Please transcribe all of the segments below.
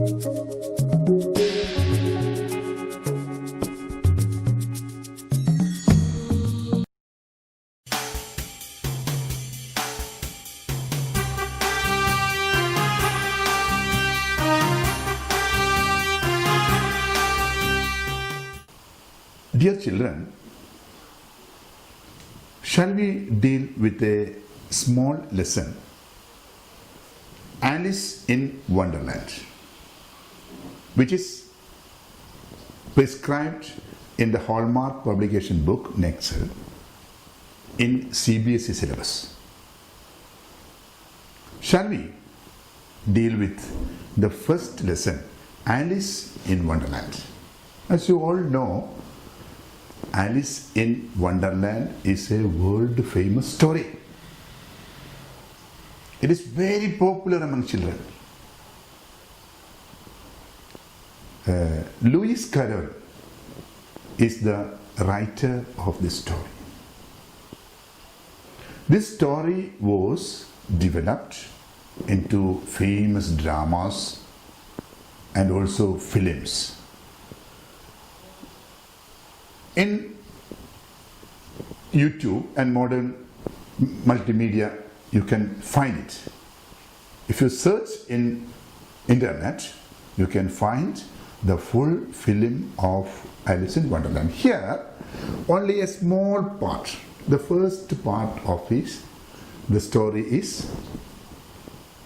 Dear children, shall we deal with a small lesson, Alice in Wonderland, which is prescribed in the Hallmark publication book Nexel in CBSE syllabus. Shall we deal with the first lesson, Alice in Wonderland? As you all know, Alice in Wonderland is a world famous story. It is very popular among children. Lewis Carroll is the writer of this story. This story was developed into famous dramas and also films. In YouTube and modern multimedia, you can find it. If you search in internet, you can find the full film of Alice in Wonderland. Here, only a small part, the first part of the story is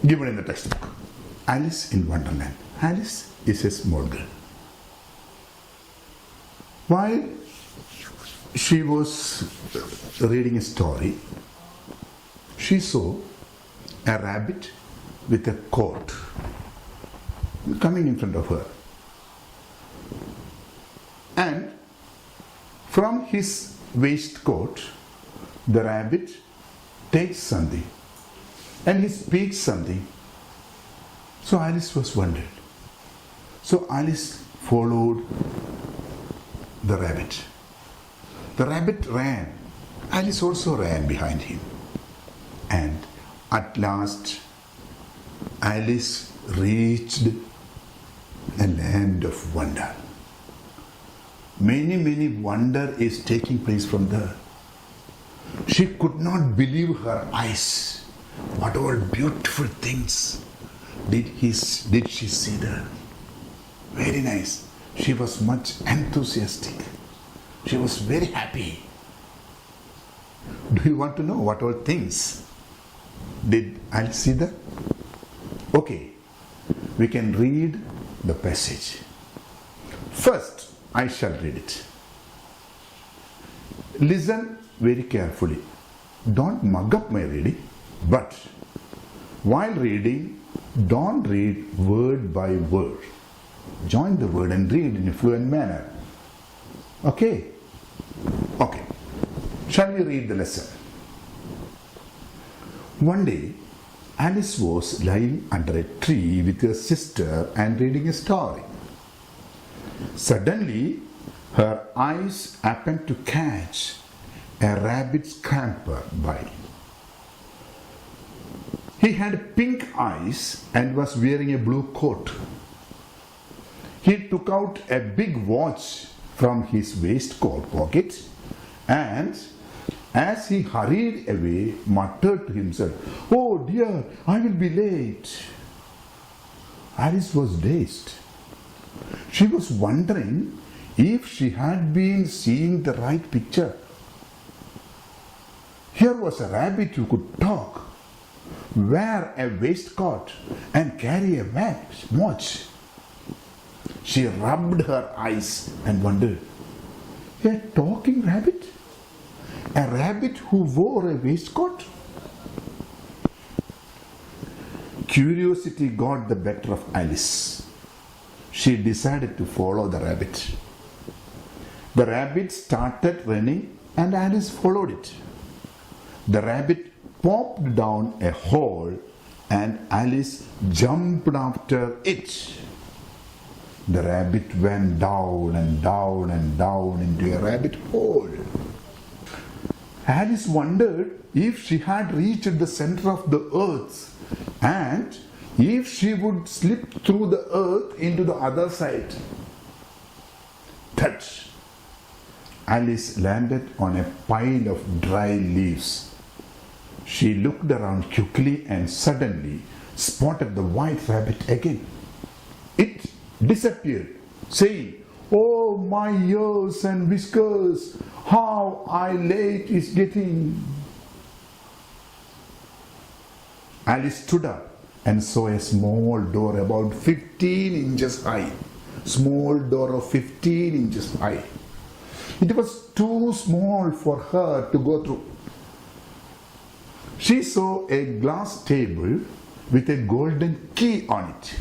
given in the textbook. Alice in Wonderland. Alice is a small girl. While she was reading a story, she saw a rabbit with a coat coming in front of her. And from his waistcoat, the rabbit takes something and he speaks something. So Alice was wondered. So Alice followed the rabbit. The rabbit ran. Alice also ran behind him. And at last, Alice reached a land of wonder. Many wonder is taking place from there. She could not believe her eyes. What all beautiful things did she see there? Very nice. She was much enthusiastic. She was very happy. Do you want to know what all things did Alice see there? Okay, we can read the passage. First, I shall read it. Listen very carefully. Don't mug up my reading, but while reading, don't read word by word. Join the word and read in a fluent manner. Okay? Okay. Shall we read the lesson? One day, Alice was lying under a tree with her sister and reading a story. Suddenly, her eyes happened to catch a rabbit scamper by. He had pink eyes and was wearing a blue coat. He took out a big watch from his waistcoat pocket and, as he hurried away, muttered to himself, "Oh dear, I will be late." Alice was dazed. She was wondering if she had been seeing the right picture. Here was a rabbit who could talk, wear a waistcoat and carry a watch. She rubbed her eyes and wondered, a talking rabbit? A rabbit who wore a waistcoat? Curiosity got the better of Alice. She decided to follow the rabbit. The rabbit started running and Alice followed it. The rabbit popped down a hole and Alice jumped after it. The rabbit went down and down and down into a rabbit hole. Alice wondered if she had reached the center of the earth and if she would slip through the earth into the other side. Touch! Alice landed on a pile of dry leaves. She looked around quickly and suddenly spotted the white rabbit again. It disappeared, saying, "Oh, my ears and whiskers, how late it's getting." Alice stood up and saw a small door about 15 inches high. Small door of 15 inches high. It was too small for her to go through. She saw a glass table with a golden key on it.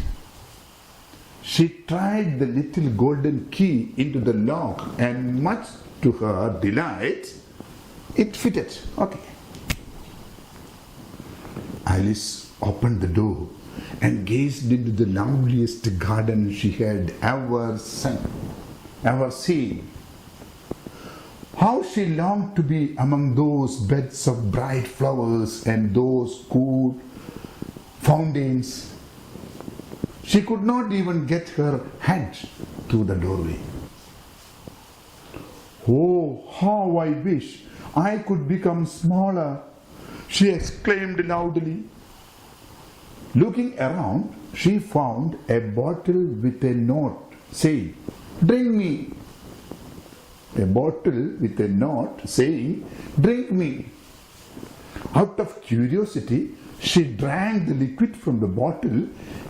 She tried the little golden key into the lock, and much to her delight, it fitted. Okay. Alice opened the door and gazed into the loveliest garden she had ever seen. How she longed to be among those beds of bright flowers and those cool fountains. She could not even get her head through the doorway. "Oh, how I wish I could become smaller," she exclaimed loudly. Looking around, she found a bottle with a note saying, "Drink me." A bottle with a note saying, "Drink me." Out of curiosity, she drank the liquid from the bottle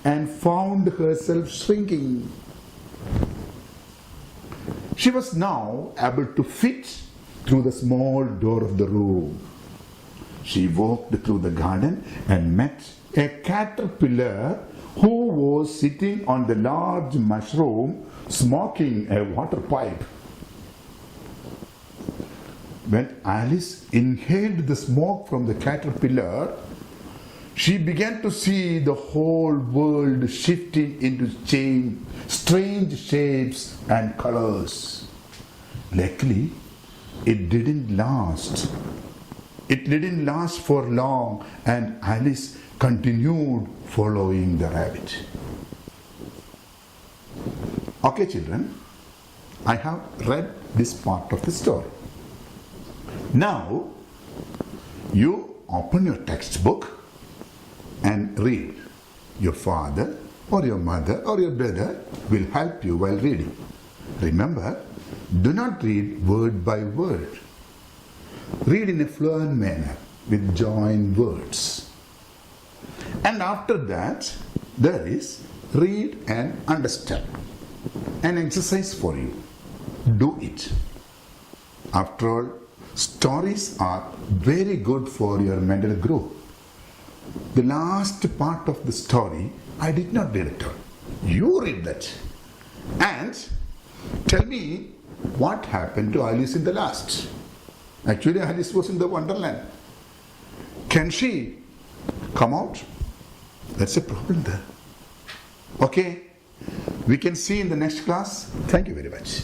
and found herself shrinking. She was now able to fit through the small door of the room. She walked through the garden and met a caterpillar who was sitting on the large mushroom smoking a water pipe. When Alice inhaled the smoke from the caterpillar, she began to see the whole world shifting into strange shapes and colors. Luckily, it didn't last. It didn't last for long, and Alice continued following the rabbit. Okay, children, I have read this part of the story. Now, you open your textbook and read. Your father or your mother or your brother will help you while reading. Remember, do not read word by word. Read in a fluent manner with joined words. And after that, there is read and understand. An exercise for you. Do it. After all, stories are very good for your mental growth. The last part of the story, I did not read at all. You read that. And tell me what happened to Alice in the last. Actually, Alice was in the Wonderland. Can she come out? That's a problem there. Okay, we can see in the next class. Thank you very much.